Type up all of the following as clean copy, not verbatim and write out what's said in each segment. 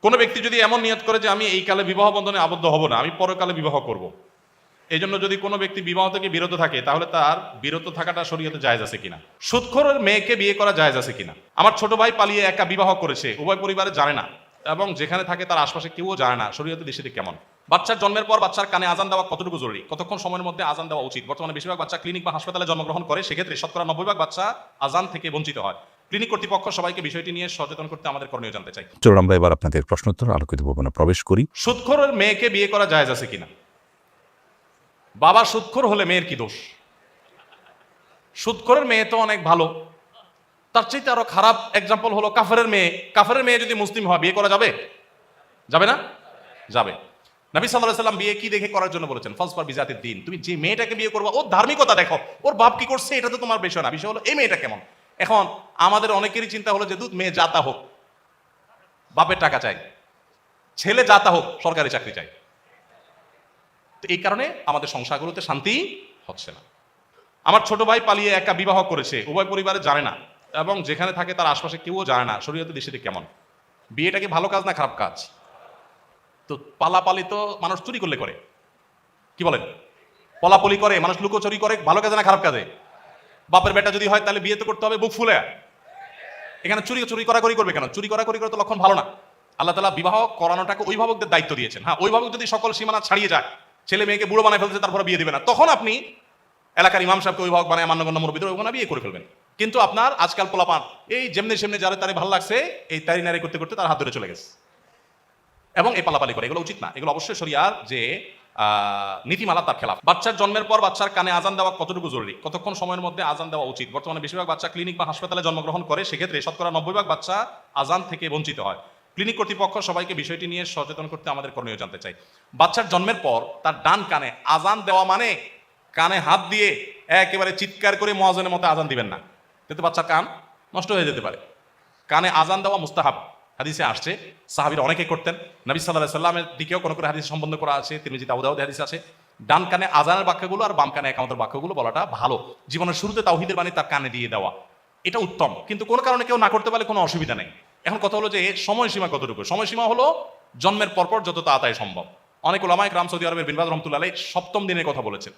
কোনো ব্যক্তি যদি এমন নিয়ত করে যে আমি এই কালে বিবাহ বন্ধনে আবদ্ধ হব না, আমি পরকালে বিবাহ করব, এই জন্য যদি কোনো ব্যক্তি বিবাহ থেকে বিরত থাকে তাহলে তার বিরত থাকাটা শরীয়তে জায়েজ আছে কিনা? সুদখোরের মেয়েকে বিয়ে করা জায়েজ আছে কিনা? আমার ছোট ভাই পালিয়ে একা বিবাহ করেছে, উভয় পরিবারে জানে না এবং যেখানে থাকে তার আশপাশে কেউ জানে না, শরীয়তে দৃষ্টিতে কেমন? বাচ্চার জন্মের পর বাচ্চার কানে আজান দেওয়া কতটুকু জরুরি? কতক্ষণ সময়ের মধ্যে আজান দেওয়া উচিত? বর্তমানে বেশিরভাগ বাচ্চা ক্লিনিক বা হাসপাতালে জন্মগ্রহণ করে, সেক্ষেত্রে শতকরা 90% বাচ্চা আজান থেকে বঞ্চিত হয়। ক্লিনিক কর্তৃপক্ষ সবাইকে বিষয়টি নিয়ে সচেতন করতে আমাদের করণীয় জানতে চাই। চলুন আমরা এবার আপনাদের প্রশ্নোত্তর আলোকিত ভবনে প্রবেশ করি। সুদখোরের মেয়েকে বিয়ে করা জায়েজ আছে কিনা? বাবা সুদখোর হলে মেয়ের কি দোষ? সুদখোরের মেয়ে তো অনেক ভালো, তার চাইতে আরো খারাপ এক্সাম্পল হলো কাফেরের মেয়ে। কাফেরের মেয়ে যদি মুসলিম হয় বিয়ে করা যাবে? যাবে না? যাবে। নবী সাল্লাল্লাহু আলাইহি ওয়াসাল্লাম বিয়ে কি দেখে করার জন্য বলেছেন? ফাজফার বিজাতিদ দ্বীন। তুমি যে মেয়েটাকে বিয়ে করবা ওর ধার্মিকতা দেখো, ওর বাপ কি করছে এটা তো তোমার বিষয় না, বিষয় হলো এই মেয়েটা কেমন। এখন আমাদের অনেকেরই চিন্তা হলো যে দুধ মেয়ে জাতা হোক, বাপের টাকা চাই, ছেলে জাতা হোক, সরকারি চাকরি চাই। তো এই কারণে আমাদের সংসারগুলোতে শান্তি হচ্ছে না। আমার ছোট ভাই পালিয়ে একা বিবাহ করেছে, উভয় পরিবারে জানে না এবং যেখানে থাকে তার আশপাশে কেউ জানে না, শরীয়তে দৃষ্টিতে কেমন? বিয়েটা কি ভালো কাজ না খারাপ কাজ? তো পালাপালি তো মানুষ চুরি করলে করে, কি বলেন? পলাপলি করে মানুষ, লুকোচুরি করে, ভালো কাজে না খারাপ কাজে? বাপের বেটা যদি হয় তাহলে বিয়ে তো করতে হবে বুক ফুলে। এখানে চুরি করাকরি করবে কেন? চুরি করাকরি করে তো লক্ষণ ভালো না। আল্লাহ তাআলা বিবাহ করানোটাকে অভিভাবকদের দায়িত্ব দিয়েছেন। হ্যাঁ, অভিভাবক যদি সকল সীমানা ছাড়িয়ে যায়, ছেলে মেয়েকে বুড়ো বানায় ফেলছে তারপরে বিয়ে দিবে না, তখন আপনি এলাকার ইমাম সাহেবকে অভিভাবক বানায় মান্যগণ্য মুরব্বিদের ওখানে বিয়ে করে ফেলবেন। কিন্তু আপনার আজকাল পোলাপান এই যেমনি সেমনি যারা তারে ভালো লাগছে এই তারি নারি করতে করতে তার হাত ধরে চলে গেছে এবং এই পালাপালি করে, এগুলো উচিত না। এগুলো অবশ্যই শরিয়ার যে নীতিমালা তার খেলাফ। বাচ্চার জন্মের পর বাচ্চার কানে আজান দেওয়া কতটুকু জরুরি? কতক্ষণ সময়ের মধ্যে আজান দেওয়া উচিত? বর্তমানে বেশিরভাগ বাচ্চা ক্লিনিক বা হাসপাতালে জন্মগ্রহণ করে, সেক্ষেত্রে শতকরা 90% বাচ্চা আজান থেকে বঞ্চিত হয়। ক্লিনিক কর্তৃপক্ষ সবাইকে বিষয়টি নিয়ে সচেতন করতে আমাদের করণীয় জানতে চাই। বাচ্চার জন্মের পর তার ডান কানে আজান দেওয়া মানে কানে হাত দিয়ে একেবারে চিৎকার করে মুয়াজ্জিনের মতো আজান দিবেন না, কিন্তু বাচ্চার কান নষ্ট হয়ে যেতে পারে। কানে আজান দেওয়া মুস্তাহাব, হাদিসে আসছে, সাহাবীরা অনেকে করতেন। নবী সাল্লাল্লাহু আলাইহি সাল্লামের দিকেও কোনো করে হাদিস সম্বন্ধ করা আছে, তিরমিজি আবু দাউদ হাদিস আছে। ডান কানে আজানের বাক্যগুলো আর বাম কানে একামতের বাক্যগুলো বলাটা ভালো। জীবনের শুরুতে তাওহীদের বাণী তার কানে দিয়ে দেওয়া, এটা উত্তম। কিন্তু কোনো কারণে কেউ না করতে পারলে কোনো অসুবিধা নেই। এখন কথা হলো যে সময়সীমা কতটুকু? সময়সীমা হলো জন্মের পরপর যত তাড়াতাড়ি সম্ভব। অনেক উলামায়ে কেরাম সৌদি আরবের বিন বাজ রাহমাতুল্লাহ আলাইহি 7ম দিনের কথা বলেছেন।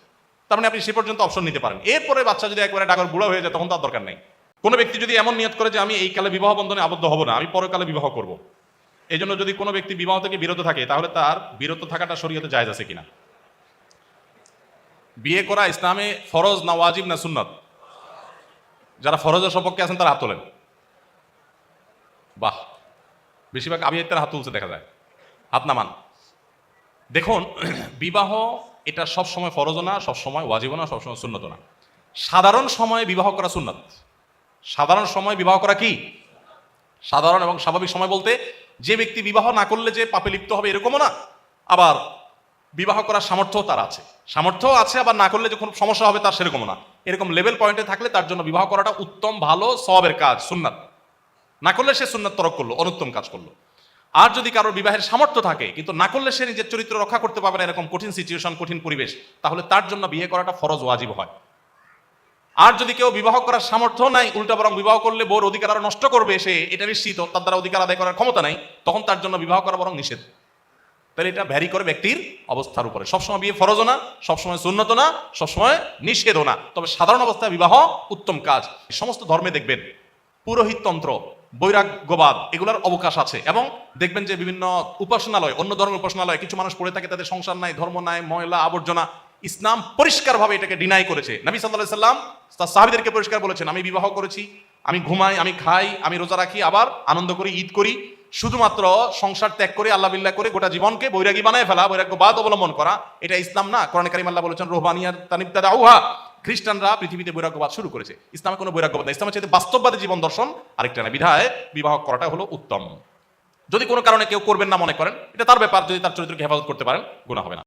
তার মানে আপনি সে পর্যন্ত অপশন নিতে পারেন। এরপরে বাচ্চা যদি একবারে ডাগর বুড়া হয়ে যায় তখন তার দরকার নেই। কোনো ব্যক্তি যদি এমন নিয়ত করে যে আমি এই কালে বিবাহ বন্ধনে আবদ্ধ হব না, আমি পরকালে বিবাহ করব, এই জন্য যদি কোনো ব্যক্তি বিবাহ থেকে বিরত থাকে তাহলে তার বিরত থাকাটা শরীয়তে জায়েজ আছে কিনা? বিয়ে করা ইসলামে ফরজ না ওয়াজিব না সুন্নাত? যারা ফরজের সপক্ষে আছেন তারা হাত তোলেন। বাহ, বেশিরভাগ আবিয়াতের হাত তুলছে দেখা যায়, হাত নামান। দেখুন, বিবাহ এটা সবসময় ফরজ না, সবসময় ওয়াজিব না, সবসময় সুন্নত না। সাধারণ সময়ে বিবাহ করা সুন্নাত। সাধারণ সময় বিবাহ করা কি? সাধারণ এবং স্বাভাবিক সময় বলতে যে ব্যক্তি বিবাহ না করলে যে পাপে লিপ্ত হবে এরকমও না, আবার বিবাহ করার সামর্থ্য তার আছে, সামর্থ্য আছে, আবার না করলে যে কোনো সমস্যা হবে তার সেরকমও না। এরকম লেভেল পয়েন্টে থাকলে তার জন্য বিবাহ করাটা উত্তম, ভালো, সওয়াবের কাজ, সুন্নাত। না করলে সে সুন্নাত তরক করলো, অনুত্তম কাজ করলো। আর যদি কারোর বিবাহের সামর্থ্য থাকে কিন্তু না করলে সে নিজের চরিত্র রক্ষা করতে পারবে না, এরকম কঠিন সিচুয়েশন, কঠিন পরিবেশ, তাহলে তার জন্য বিয়ে করাটা ফরজ ওয়াজিব হয়। আর যদি কেউ বিবাহ করার সামর্থ্য নাই, উল্টা বরং বিবাহ করলে বউর অধিকার আরো নষ্ট করবে, সে এটা নিশ্চিত, তার দ্বারা অধিকার আদায় করার ক্ষমতা নাই, তখন তার জন্য বিবাহ করা বরং নিষেধ। তাহলে এটা ভ্যারি করে ব্যক্তির অবস্থার উপরে। সবসময় বিয়ে ফরজ না, সবসময় সুন্নত না, সবসময় নিষেধও না, তবে সাধারণ অবস্থায় বিবাহ উত্তম কাজ। সমস্ত ধর্মে দেখবেন পুরোহিততন্ত্র, বৈরাগ্যবাদ এগুলোর অবকাশ আছে, এবং দেখবেন যে বিভিন্ন উপাসনালয়, অন্য ধর্মের উপাসনালয় কিছু মানুষ পড়ে থাকে, তাদের সংসার নাই, ধর্ম নাই, ময়লা আবর্জনা। ইসলাম পরিষ্কারভাবে এটাকে ডিনাই করেছে। নবী সাল্লাল্লাহু আলাইহি সাল্লাম তার সাহাবীদেরকে পরিষ্কার বলেছেন, আমি বিবাহ করেছি, আমি ঘুমাই, আমি খাই, আমি রোজা রাখি, আবার আনন্দ করি, ঈদ করি, শুধুমাত্র সংসার ত্যাগ করে আল্লাহ বিল্লাহ করে গোটা জীবনকে বৈরাগী বানায় ফেলা, বৈরাগ্যবাদ অবলম্বন করা, এটা ইসলাম না। কোরআনে কারীম আল্লাহ বলেছেন রুহবানিয়াত তানিবতাদাউহা, খ্রিস্টানরা পৃথিবীতে বৈরাগ্যবাদ শুরু করেছে। ইসলামে কোনো বৈরাগ্যবাদ না, ইসলামের চাইতে বাস্তববাদী জীবন দর্শন আরেকটা না। বিধায় বিবাহ করাটা হলো উত্তম। যদি কোনো কারণে কেউ করবেন না মনে করেন, এটা তার ব্যাপার, যদি তার চরিত্রকে হেফাজত করতে পারেন গুনাহ হবে না।